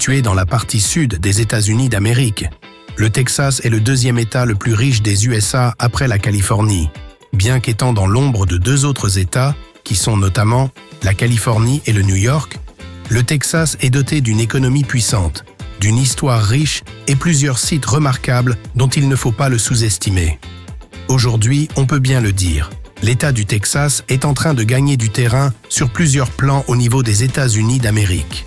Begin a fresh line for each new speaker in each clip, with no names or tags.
situé dans la partie sud des États-Unis d'Amérique. Le Texas est le deuxième État le plus riche des USA après la Californie, bien qu'étant dans l'ombre de deux autres États, qui sont notamment la Californie et le New York. Le Texas est doté d'une économie puissante, d'une histoire riche et plusieurs sites remarquables dont il ne faut pas le sous-estimer. Aujourd'hui, on peut bien le dire, l'État du Texas est en train de gagner du terrain sur plusieurs plans au niveau des États-Unis d'Amérique.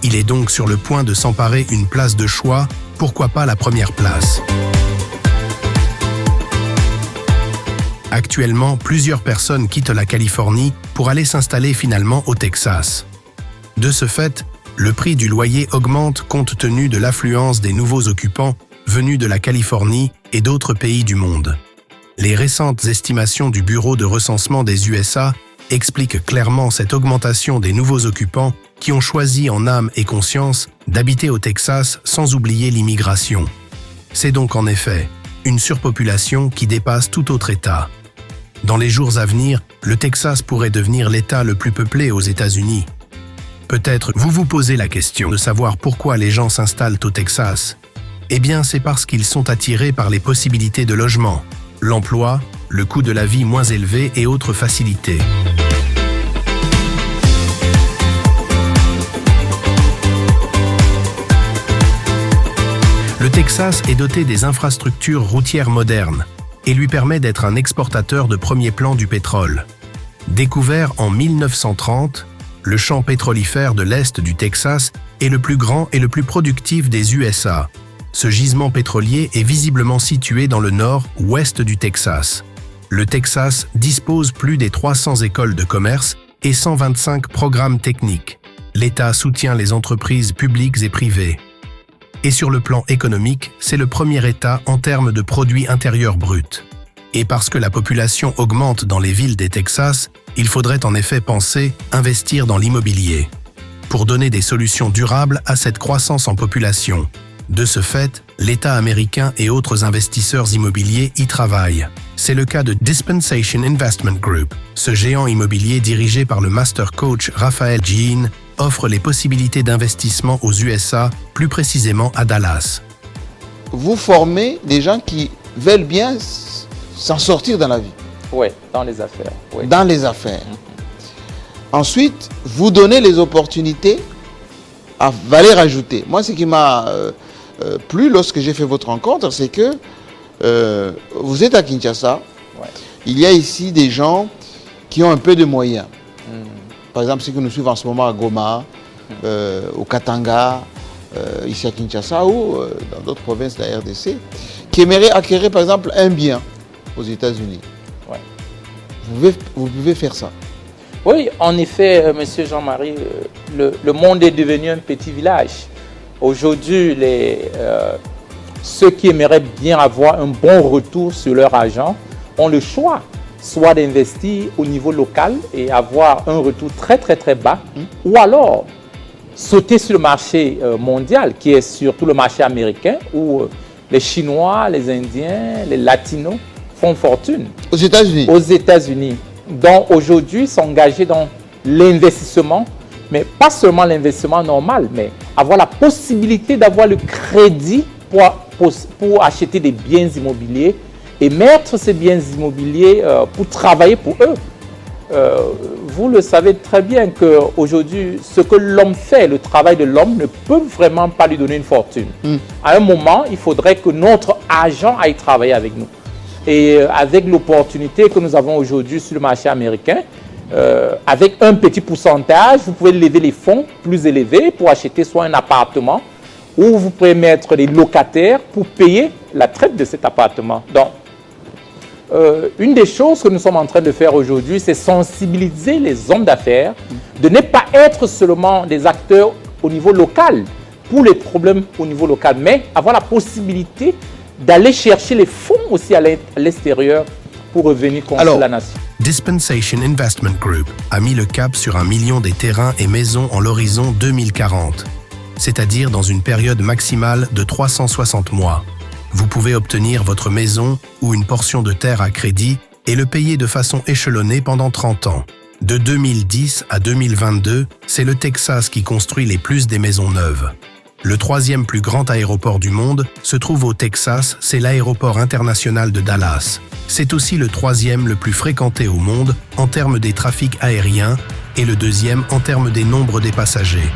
Il est donc sur le point de s'emparer une place de choix, pourquoi pas la première place. Actuellement, plusieurs personnes quittent la Californie pour aller s'installer finalement au Texas. De ce fait, le prix du loyer augmente compte tenu de l'affluence des nouveaux occupants venus de la Californie et d'autres pays du monde. Les récentes estimations du Bureau de recensement des USA expliquent clairement cette augmentation des nouveaux occupants qui ont choisi en âme et conscience d'habiter au Texas sans oublier l'immigration. C'est donc en effet une surpopulation qui dépasse tout autre État. Dans les jours à venir, le Texas pourrait devenir l'État le plus peuplé aux États-Unis. Peut-être vous vous posez la question de savoir pourquoi les gens s'installent au Texas. Eh bien, c'est parce qu'ils sont attirés par les possibilités de logement, l'emploi, le coût de la vie moins élevé et autres facilités. Le Texas est doté des infrastructures routières modernes et lui permet d'être un exportateur de premier plan du pétrole. Découvert en 1930, le champ pétrolifère de l'Est du Texas est le plus grand et le plus productif des USA. Ce gisement pétrolier est visiblement situé dans le nord-ouest du Texas. Le Texas dispose plus des 300 écoles de commerce et 125 programmes techniques. L'État soutient les entreprises publiques et privées. Et sur le plan économique, c'est le premier État en termes de produit intérieur brut. Et parce que la population augmente dans les villes des Texas, il faudrait en effet penser investir dans l'immobilier pour donner des solutions durables à cette croissance en population. De ce fait, l'État américain et autres investisseurs immobiliers y travaillent. C'est le cas de Dispensation Investment Group. Ce géant immobilier dirigé par le master coach Raphaël Jean offre les possibilités d'investissement aux USA, plus précisément à Dallas.
Vous formez des gens qui veulent bien s'en sortir dans la vie.
Oui, dans les affaires. Oui.
Dans les affaires. Ensuite, vous donnez les opportunités à valeur ajoutée. Moi, ce qui m'a plu lorsque j'ai fait votre rencontre, c'est que vous êtes à Kinshasa.
Ouais.
Il y a ici des gens qui ont un peu de moyens. Par exemple, ceux que nous suivons en ce moment à Goma, au Katanga, ici à Kinshasa ou dans d'autres provinces de la RDC, qui aimeraient acquérir par exemple un bien aux États-Unis.
Ouais.
Vous pouvez faire ça.
Oui, en effet, Monsieur Jean-Marie, le monde est devenu un petit village. Aujourd'hui, ceux qui aimeraient bien avoir un bon retour sur leur argent ont le choix, soit d'investir au niveau local et avoir un retour très très très bas, ou alors sauter sur le marché mondial, qui est surtout le marché américain, où les Chinois, les Indiens, les Latinos font fortune.
Aux États-Unis.
Aux États-Unis. Donc aujourd'hui, s'engager dans l'investissement, mais pas seulement l'investissement normal, mais avoir la possibilité d'avoir le crédit pour acheter des biens immobiliers et mettre ces biens immobiliers pour travailler pour eux. Vous le savez très bien qu'aujourd'hui, ce que l'homme fait, le travail de l'homme, ne peut vraiment pas lui donner une fortune. À un moment, il faudrait que notre argent aille travailler avec nous. Et avec l'opportunité que nous avons aujourd'hui sur le marché américain, avec un petit pourcentage, vous pouvez lever les fonds plus élevés pour acheter soit un appartement ou vous pouvez mettre les locataires pour payer la traite de cet appartement. Donc, une des choses que nous sommes en train de faire aujourd'hui, c'est sensibiliser les hommes d'affaires de ne pas être seulement des acteurs au niveau local pour les problèmes au niveau local, mais avoir la possibilité d'aller chercher les fonds aussi à l'extérieur pour revenir contre la nation.
Dispensation Investment Group a mis le cap sur 1 million des terrains et maisons en l'horizon 2040, c'est-à-dire dans une période maximale de 360 mois. Vous pouvez obtenir votre maison ou une portion de terre à crédit et le payer de façon échelonnée pendant 30 ans. De 2010 à 2022, c'est le Texas qui construit les plus des maisons neuves. Le troisième plus grand aéroport du monde se trouve au Texas, c'est l'aéroport international de Dallas. C'est aussi le troisième le plus fréquenté au monde en termes des trafics aériens et le deuxième en termes des nombres des passagers.